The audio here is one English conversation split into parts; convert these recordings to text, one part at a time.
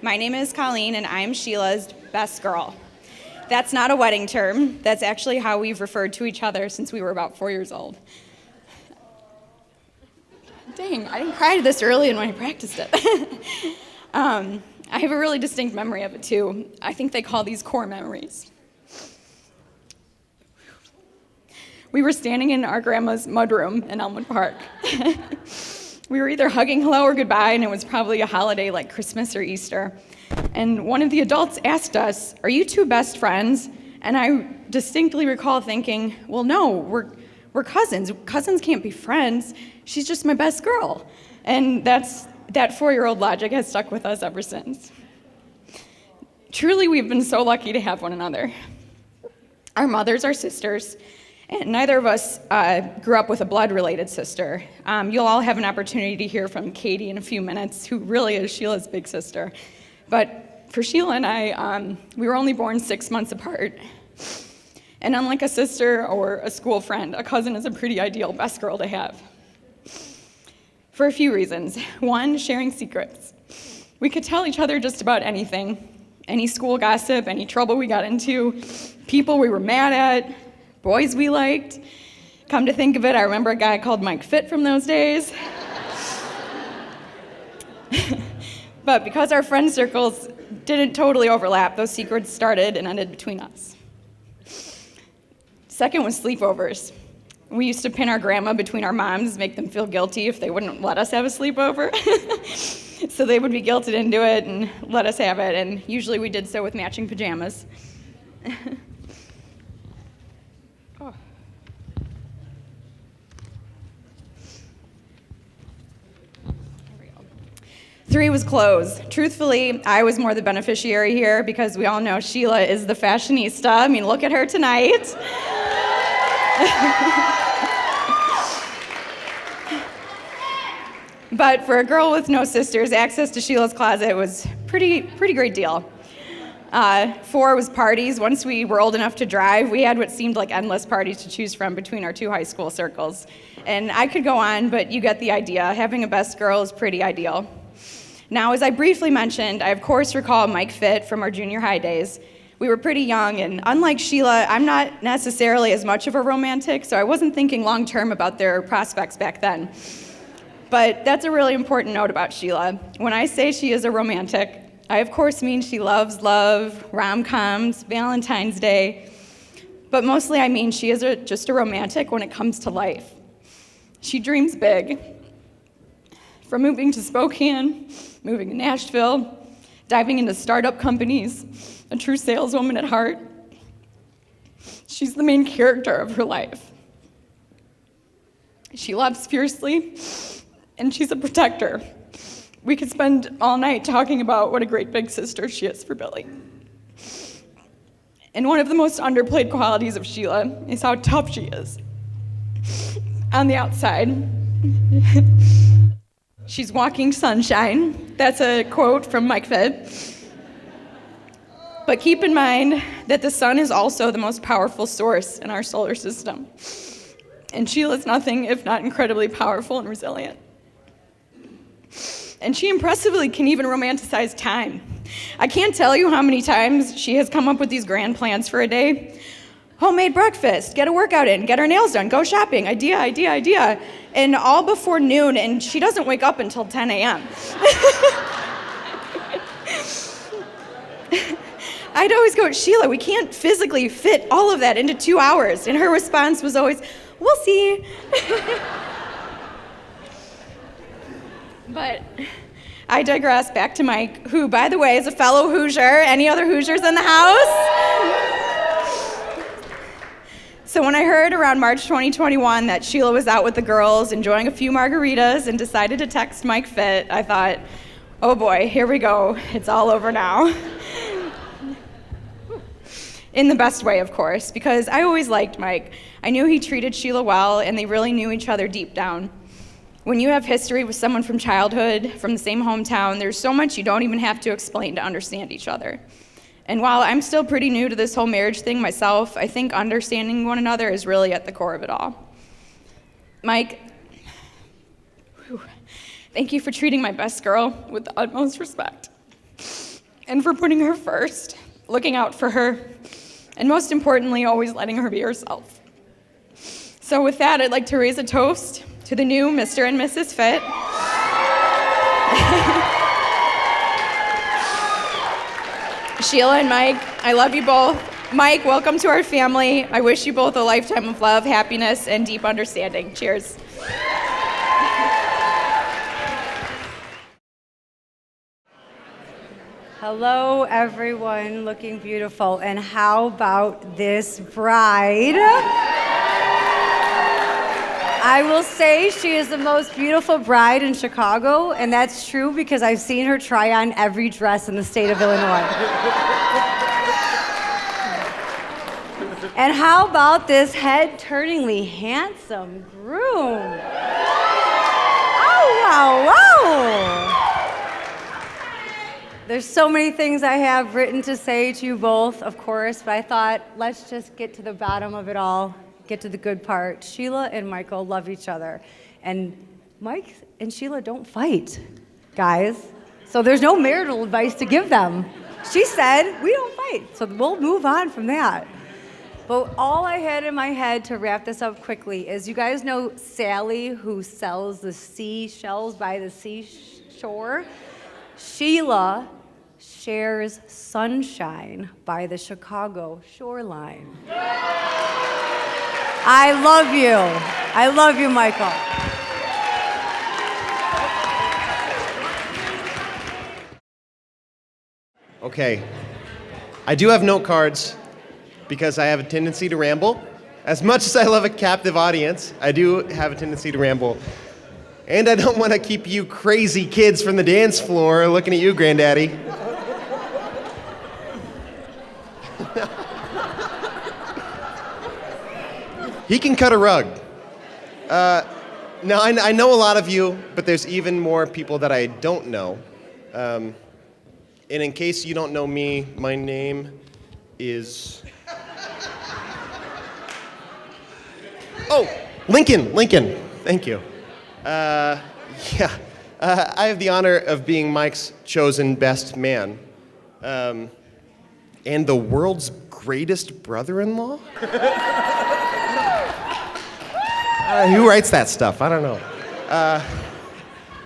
My name is Colleen, and I'm Sheila's best girl. That's not a wedding term. That's actually how we've referred to each other since we were about 4 years old. Dang, I didn't cry to this early when I practiced it. I have a really distinct memory of it, too. I think they call these core memories. We were standing in our grandma's mudroom in Elmwood Park. We were either hugging hello or goodbye, and it was probably a holiday like Christmas or Easter. And one of the adults asked us, "Are you two best friends?" And I distinctly recall thinking, well, no, we're cousins. Cousins can't be friends. She's just my best girl. And that 4-year-old logic has stuck with us ever since. Truly, we've been so lucky to have one another. Our mothers are sisters, and neither of us grew up with a blood-related sister. You'll all have an opportunity to hear from Katie in a few minutes, who really is Sheila's big sister. But for Sheila and I, we were only born 6 months apart. And unlike a sister or a school friend, a cousin is a pretty ideal best girl to have. For a few reasons. One, sharing secrets. We could tell each other just about anything. Any school gossip, any trouble we got into, people we were mad at, boys we liked. Come to think of it, I remember a guy called Mike Fit from those days. But because our friend circles didn't totally overlap, those secrets started and ended between us. Second was sleepovers. We used to pin our grandma between our moms, make them feel guilty if they wouldn't let us have a sleepover. So they would be guilted into it and let us have it, and usually we did so with matching pajamas. Oh. 3 was clothes. Truthfully, I was more the beneficiary here because we all know Sheila is the fashionista. I mean, look at her tonight. But for a girl with no sisters, access to Sheila's closet was pretty great deal. 4 was parties. Once we were old enough to drive, we had what seemed like endless parties to choose from between our 2 high school circles. And I could go on, but you get the idea. Having a best girl is pretty ideal. Now, as I briefly mentioned, I of course recall Mike Fit from our junior high days. We were pretty young, and unlike Sheila, I'm not necessarily as much of a romantic, so I wasn't thinking long-term about their prospects back then. But that's a really important note about Sheila. When I say she is a romantic, I of course mean she loves love, rom-coms, Valentine's Day, but mostly I mean she is just a romantic when it comes to life. She dreams big. From moving to Spokane, moving to Nashville, diving into startup companies, a true saleswoman at heart. She's the main character of her life. She loves fiercely, and she's a protector. We could spend all night talking about what a great big sister she is for Billy. And one of the most underplayed qualities of Sheila is how tough she is. On the outside, she's walking sunshine. That's a quote from Mike Fit. But keep in mind that the sun is also the most powerful source in our solar system. And Sheila's nothing if not incredibly powerful and resilient. And she impressively can even romanticize time. I can't tell you how many times she has come up with these grand plans for a day. Homemade breakfast, get a workout in, get her nails done, go shopping, idea. And all before noon, and she doesn't wake up until 10 a.m. I'd always go, Sheila, we can't physically fit all of that into 2 hours. And her response was always, we'll see. But I digress. Back to Mike, who, by the way, is a fellow Hoosier. Any other Hoosiers in the house? So when I heard around March 2021 that Sheila was out with the girls, enjoying a few margaritas, and decided to text Mike Fit, I thought, oh boy, here we go. It's all over now. In the best way, of course, because I always liked Mike. I knew he treated Sheila well, and they really knew each other deep down. When you have history with someone from childhood, from the same hometown, there's so much you don't even have to explain to understand each other. And while I'm still pretty new to this whole marriage thing myself, I think understanding one another is really at the core of it all. Mike, thank you for treating my best girl with the utmost respect. and for putting her first, looking out for her, and most importantly, always letting her be herself. So with that, I'd like to raise a toast to the new Mr. and Mrs. Fit. Sheila and Mike, I love you both. Mike, welcome to our family. I wish you both a lifetime of love, happiness, and deep understanding. Cheers. Hello, everyone, looking beautiful. And how about this bride? I will say she is the most beautiful bride in Chicago, and that's true because I've seen her try on every dress in the state of Illinois. And how about this head-turningly handsome groom? Oh, wow, wow! There's so many things I have written to say to you both, of course, but I thought let's just get to the bottom of it all, get to the good part. Sheila and Michael love each other, and Mike and Sheila don't fight, guys. So there's no marital advice to give them. She said, we don't fight, so we'll move on from that. But all I had in my head to wrap this up quickly is you guys know Sally, who sells the seashells by the seashore? Sheila shares sunshine by the Chicago shoreline. I love you. I love you, Michael. Okay. I do have note cards because I have a tendency to ramble. As much as I love a captive audience, I do have a tendency to ramble. And I don't want to keep you crazy kids from the dance floor looking at you, Granddaddy. He can cut a rug. Now, I know a lot of you, but there's even more people that I don't know. And in case you don't know me, my name is... Oh, Lincoln. Thank you. I have the honor of being Mike's chosen best man. And the world's greatest brother-in-law? Who writes that stuff? I don't know.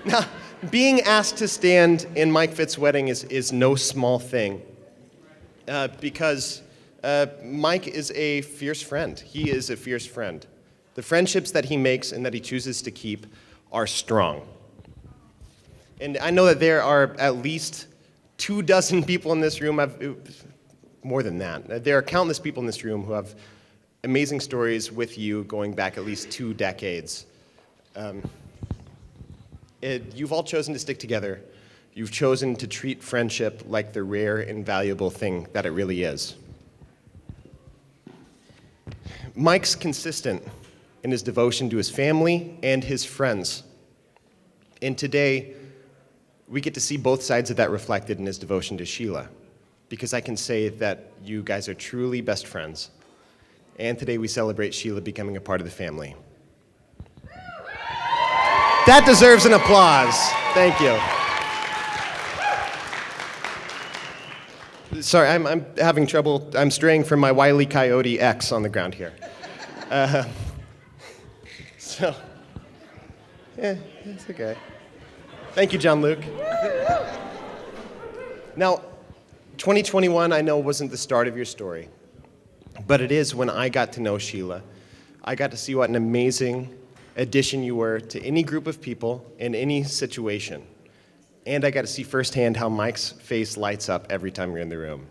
Now, being asked to stand in Mike Fitt's wedding is no small thing. Because Mike is a fierce friend. He is a fierce friend. The friendships that he makes and that he chooses to keep are strong. And I know that there are at least 24 people in this room, more than that. There are countless people in this room who have amazing stories with you going back at least 2 decades. You've all chosen to stick together. You've chosen to treat friendship like the rare and valuable thing that it really is. Mike's consistent in his devotion to his family and his friends. And today, we get to see both sides of that reflected in his devotion to Sheila, because I can say that you guys are truly best friends. And today we celebrate Sheila becoming a part of the family. That deserves an applause. Thank you. Sorry, I'm having trouble. I'm straying from my Wile E. Coyote X on the ground here. It's okay. Thank you, John Luke. Now, 2021, I know, wasn't the start of your story, but it is when I got to know Sheila. I got to see what an amazing addition you were to any group of people in any situation. And I got to see firsthand how Mike's face lights up every time you're in the room.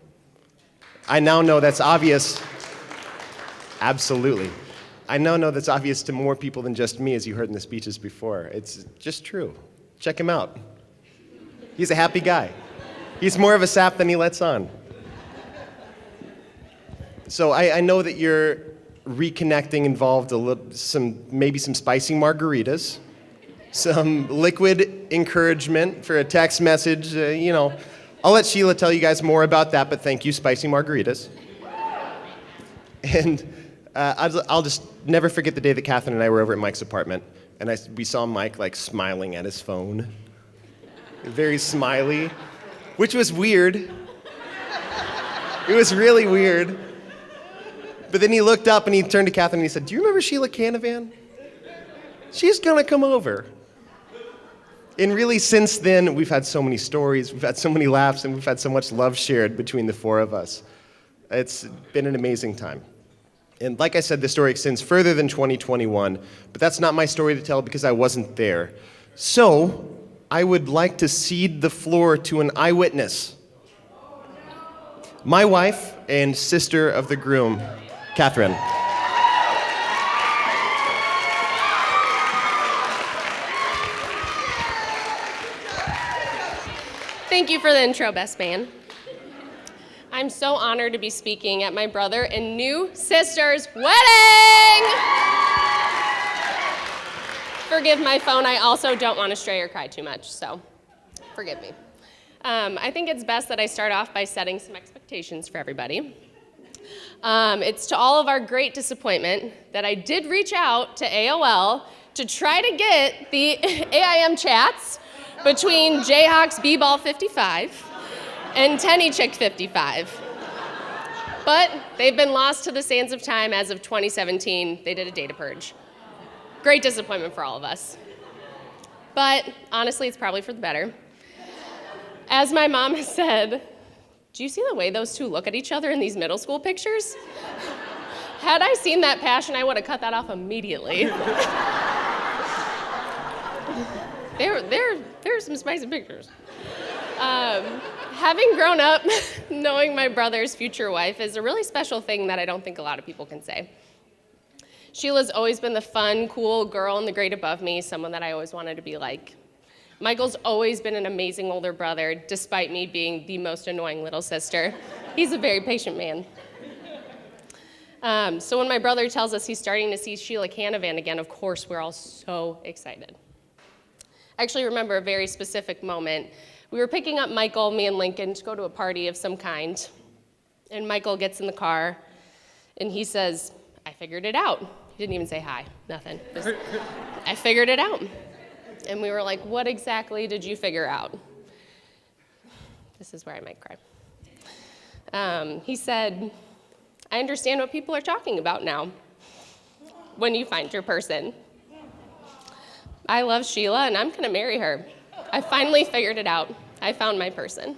I now know that's obvious. Absolutely. I now know that's obvious to more people than just me, as you heard in the speeches before. It's just true. Check him out. He's a happy guy. He's more of a sap than he lets on. So I know that your reconnecting involved maybe some spicy margaritas, some liquid encouragement for a text message. I'll let Sheila tell you guys more about that, but thank you, spicy margaritas. And I'll just never forget the day that Catherine and I were over at Mike's apartment, and we saw Mike smiling at his phone, very smiley, which was weird It was really weird. But then he looked up and he turned to Catherine and he said, "Do you remember Sheila Canavan? She's gonna come over." And really, since then, we've had so many stories, we've had so many laughs, and we've had so much love shared between the four of us. It's been an amazing time. And like I said, the story extends further than 2021, but that's not my story to tell because I wasn't there. So, I would like to cede the floor to an eyewitness. My wife and sister of the groom, Catherine. Thank you for the intro, best man. I'm so honored to be speaking at my brother and new sister's wedding! Forgive my phone, I also don't want to stray or cry too much, so forgive me. I think it's best that I start off by setting some expectations for everybody. It's to all of our great disappointment that I did reach out to AOL to try to get the AIM chats between Jayhawks B-Ball 55 and Tenny Chick 55. But they've been lost to the sands of time as of 2017. They did a data purge. Great disappointment for all of us. But honestly, it's probably for the better. As my mom has said, do you see the way those two look at each other in these middle school pictures? Had I seen that passion, I would have cut that off immediately. There are some spicy pictures. Having grown up knowing my brother's future wife is a really special thing that I don't think a lot of people can say. Sheila's always been the fun, cool girl in the grade above me, someone that I always wanted to be like. Michael's always been an amazing older brother, despite me being the most annoying little sister. He's a very patient man. So when my brother tells us he's starting to see Sheila Canavan again, of course, we're all so excited. I actually remember a very specific moment. We were picking up Michael, me and Lincoln, to go to a party of some kind. And Michael gets in the car, and he says, "I figured it out." He didn't even say hi, nothing. Just, "I figured it out." And we were like, "What exactly did you figure out?" This is where I might cry. He said, "I understand what people are talking about now when you find your person. I love Sheila, and I'm going to marry her. I finally figured it out. I found my person."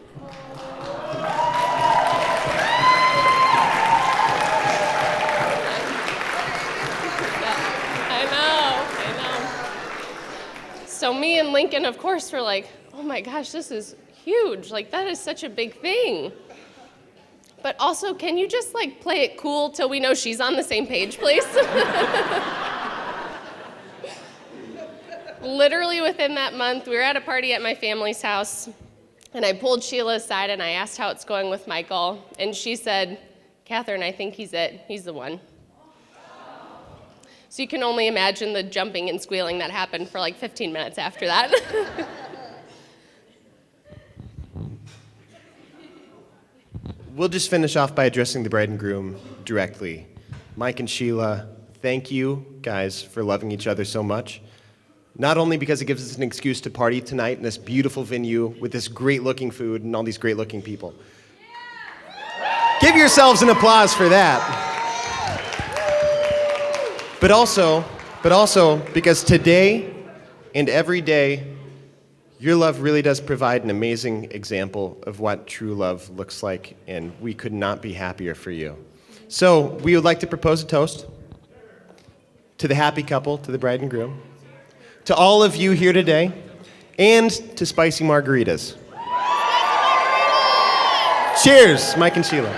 I know. So me and Lincoln, of course, were like, "Oh my gosh, this is huge. Like, that is such a big thing. But also, can you just like play it cool till we know she's on the same page, please?" Literally within that month, we were at a party at my family's house, and I pulled Sheila aside and I asked how it's going with Michael, and she said, "Catherine, I think he's it. He's the one." So you can only imagine the jumping and squealing that happened for like 15 minutes after that. We'll just finish off by addressing the bride and groom directly. Mike and Sheila, thank you guys for loving each other so much. Not only because it gives us an excuse to party tonight in this beautiful venue with this great-looking food and all these great-looking people. Give yourselves an applause for that. But also because today and every day, your love really does provide an amazing example of what true love looks like, and we could not be happier for you. So we would like to propose a toast to the happy couple, to the bride and groom, to all of you here today, and to spicy margaritas. Cheers, Mike and Sheila.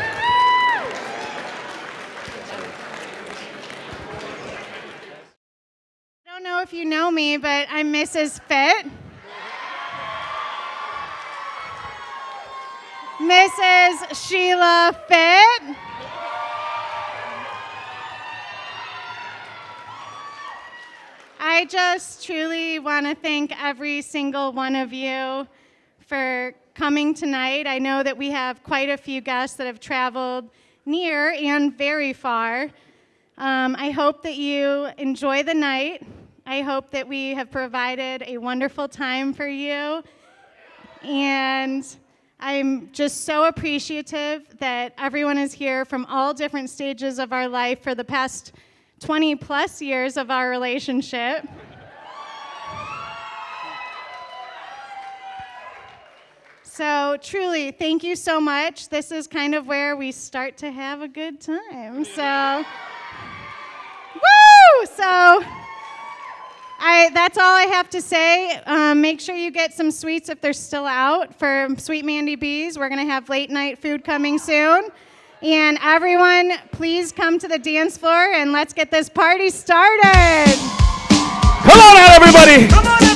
I don't know if you know me, but I'm Mrs. Fitt. Mrs. Sheila Fitt. I just truly want to thank every single one of you for coming tonight. I know that we have quite a few guests that have traveled near and very far. I hope that you enjoy the night. I hope that we have provided a wonderful time for you. And I'm just so appreciative that everyone is here from all different stages of our life for the past 20 plus years of our relationship. So truly, thank you so much. This is kind of where we start to have a good time. So, woo! So, that's all I have to say. Make sure you get some sweets if they're still out for Sweet Mandy B's. We're going to have late night food coming soon. And everyone, please come to the dance floor and let's get this party started. Come on out, everybody. Come on, everybody.